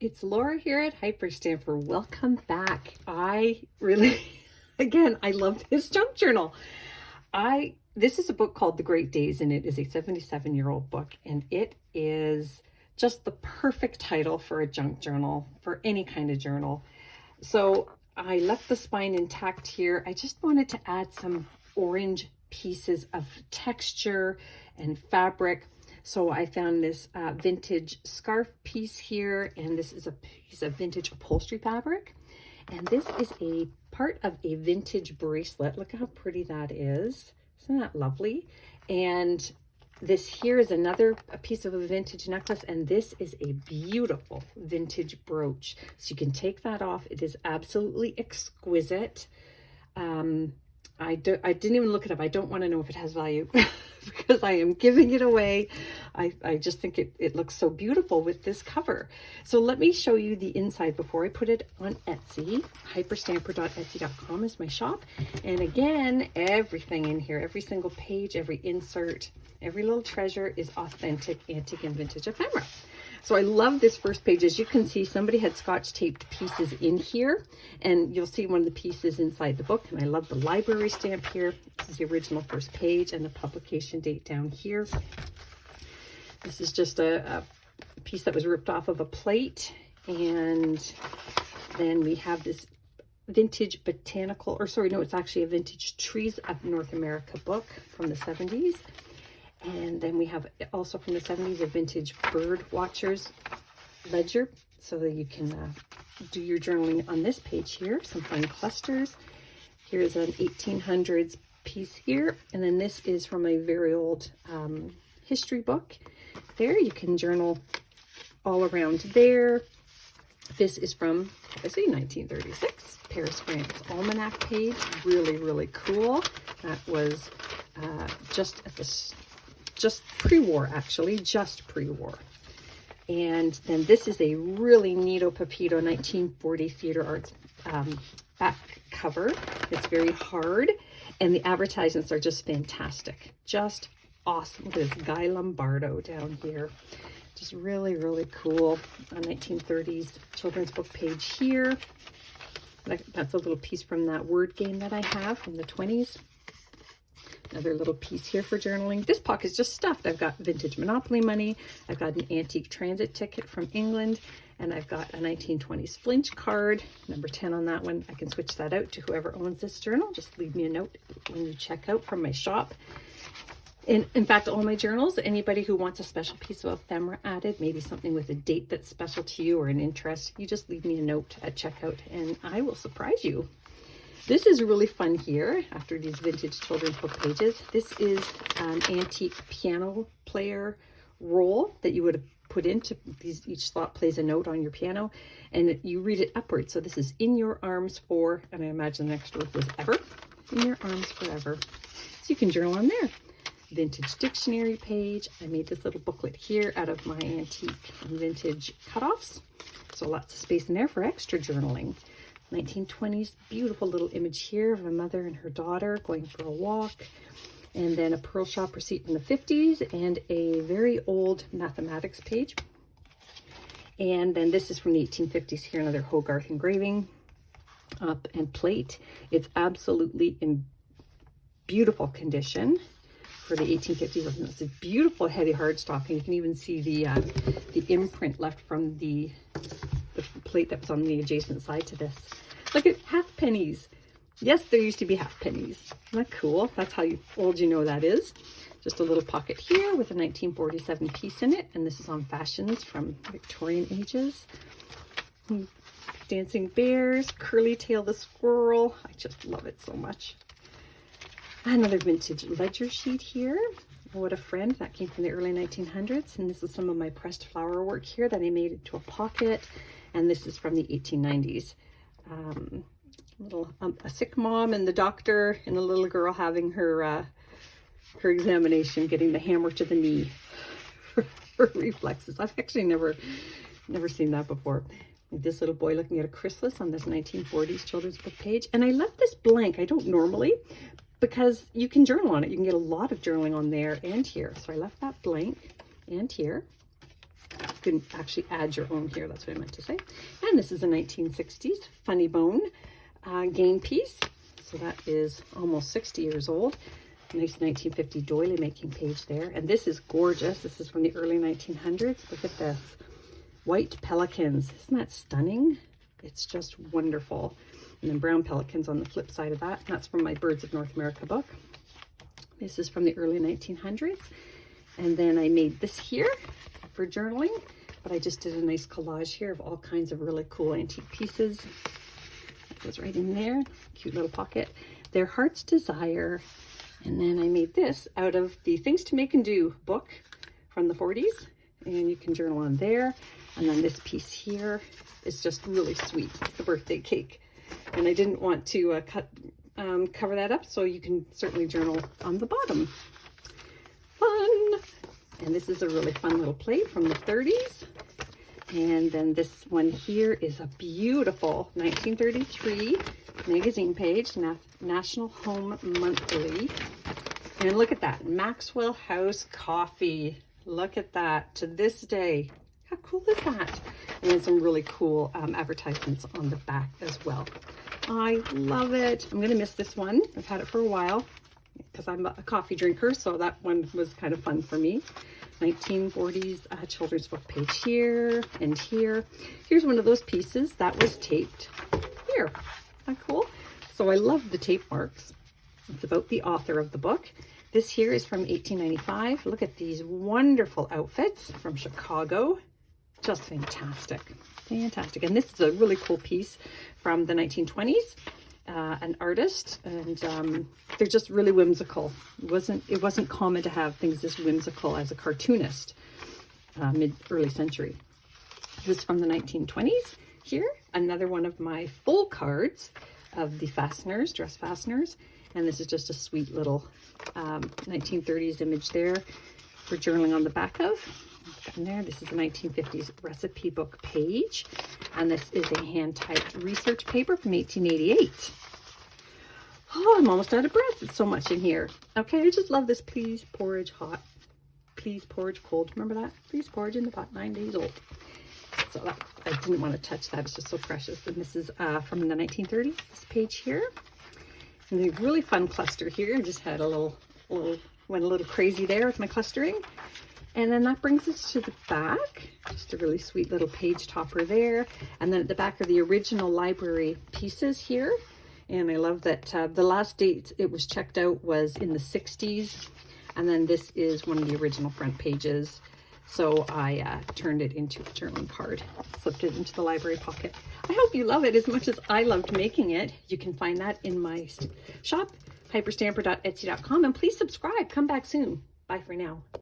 It's Laura here at Hyperstamper. Welcome back. I really, again, I love this junk journal. This is a book called The Great Days, and it is a 77-year-old book, and it is just the perfect title for a junk journal, for any kind of journal. So I left the spine intact here. I just wanted to add some orange pieces of texture and fabric. So I found this vintage scarf piece here, and this is a piece of vintage upholstery fabric. And this is a part of a vintage bracelet. Look how pretty that is. Isn't that lovely? And this here is another piece of a vintage necklace, and this is a beautiful vintage brooch. So you can take that off. It is absolutely exquisite. I didn't even look it up. I don't want to know if it has value because I am giving it away. I just think it looks so beautiful with this cover. So let me show you the inside before I put it on Etsy. Hyperstamper.etsy.com is my shop. And again, everything in here, every single page, every insert, every little treasure is authentic antique and vintage ephemera. So I love this first page. As you can see, somebody had scotch taped pieces in here, and you'll see one of the pieces inside the book. And I love the library stamp here. This is the original first page and the publication date down here. This is just a piece that was ripped off of a plate. And then we have this vintage botanical, or sorry, no, it's actually a vintage Trees of North America book from the 70s. And then we have also from the 70s a vintage bird watchers ledger, so that you can do your journaling on this page here. Some fun clusters. Here's an 1800s piece here, and then this is from a very old history book. There you can journal all around there. This is from, obviously, 1936, Paris, France Almanac page. Really, really cool. That was just pre-war, actually, just pre-war. And then this is a really neato Pepito 1940 Theater Arts back cover. It's very hard, and the advertisements are just fantastic. Just awesome. Look at this Guy Lombardo down here. Just really, really cool. A 1930s children's book page here. That's a little piece from that word game that I have from the 20s. Another little piece here for journaling. This pocket's just stuffed. I've got vintage Monopoly money. I've got an antique transit ticket from England. And I've got a 1920s flinch card, number 10 on that one. I can switch that out to whoever owns this journal. Just leave me a note when you check out from my shop. And in fact, all my journals, anybody who wants a special piece of ephemera added, maybe something with a date that's special to you or an interest, you just leave me a note at checkout and I will surprise you. This is really fun here after these vintage children's book pages. This is an antique piano player roll that you would have put into these. Each slot plays a note on your piano and you read it upwards. So this is in your arms for, and I imagine the next word was ever, in your arms forever. So you can journal on there. Vintage dictionary page. I made this little booklet here out of my antique and vintage cutoffs. So lots of space in there for extra journaling. 1920s, beautiful little image here of a mother and her daughter going for a walk. And then a pearl shop receipt from the 50s and a very old mathematics page. And then this is from the 1850s here, another Hogarth engraving and plate. It's absolutely in beautiful condition for the 1850s. It's a beautiful heavy hardstock, and you can even see the imprint left from the plate that was on the adjacent side to this. Look at half pennies. Yes, there used to be half pennies. Isn't that cool? That's how old you know that is. Just a little pocket here with a 1947 piece in it, and this is on fashions from Victorian ages. Dancing bears, Curly Tail the squirrel. I just love it so much. Another vintage ledger sheet here. What a Friend, that came from the early 1900s, and this is some of my pressed flower work here that I made into a pocket, and this is from the 1890s. A sick mom and the doctor and the little girl having her examination, getting the hammer to the knee for her reflexes. I've actually never seen that before. This little boy looking at a chrysalis on this 1940s children's book page, and I left this blank. I don't normally, because you can journal on it. You can get a lot of journaling on there and here. So I left that blank and here. can actually add your own here. That's what I meant to say. And this is a 1960s Funny Bone game piece. So that is almost 60 years old. Nice 1950 doily making page there. And this is gorgeous. This is from the early 1900s. Look at this. White pelicans. Isn't that stunning? It's just wonderful. And then brown pelicans on the flip side of that. And that's from my Birds of North America book. This is from the early 1900s. And then I made this here for journaling. But I just did a nice collage here of all kinds of really cool antique pieces. That goes right in there. Cute little pocket. Their Heart's Desire. And then I made this out of the Things to Make and Do book from the 40s. And you can journal on there. And then this piece here is just really sweet. It's the birthday cake. And I didn't want to cover that up, so you can certainly journal on the bottom. Fun! And this is a really fun little plate from the 30s. And then this one here is a beautiful 1933 magazine page, National Home Monthly. And look at that, Maxwell House coffee. Look at that, to this day. How cool is that? And then some really cool advertisements on the back as well. I love it. I'm gonna miss this one. I've had it for a while because I'm a coffee drinker, so that one was kind of fun for me. 1940s children's book page here and here. Here's one of those pieces that was taped here. Isn't that cool? So I love the tape marks. It's about the author of the book. This here is from 1895. Look at these wonderful outfits from Chicago. Just fantastic. Fantastic. And this is a really cool piece from the 1920s. An artist, and they're just really whimsical. It wasn't common to have things this whimsical as a cartoonist early century. This is from the 1920s here. Another one of my full cards of the fasteners, dress fasteners. And this is just a sweet little 1930s image there for journaling on the back of. In there, this is a 1950s recipe book page, and this is a hand-typed research paper from 1888. Oh, I'm almost out of breath. It's so much in here. Okay, I just love this. Please porridge hot, please porridge cold. Remember that? Please porridge in the pot, 9 days old. So that, I didn't want to touch that. It's just so precious. And this is from the 1930s. This page here, and a really fun cluster here. I just had went a little crazy there with my clustering. And then that brings us to the back, just a really sweet little page topper there. And then at the back are the original library pieces here. And I love that the last date it was checked out was in the 60s. And then this is one of the original front pages. So I turned it into a journaling card, slipped it into the library pocket. I hope you love it as much as I loved making it. You can find that in my shop, hyperstamper.etsy.com. And please subscribe. Come back soon. Bye for now.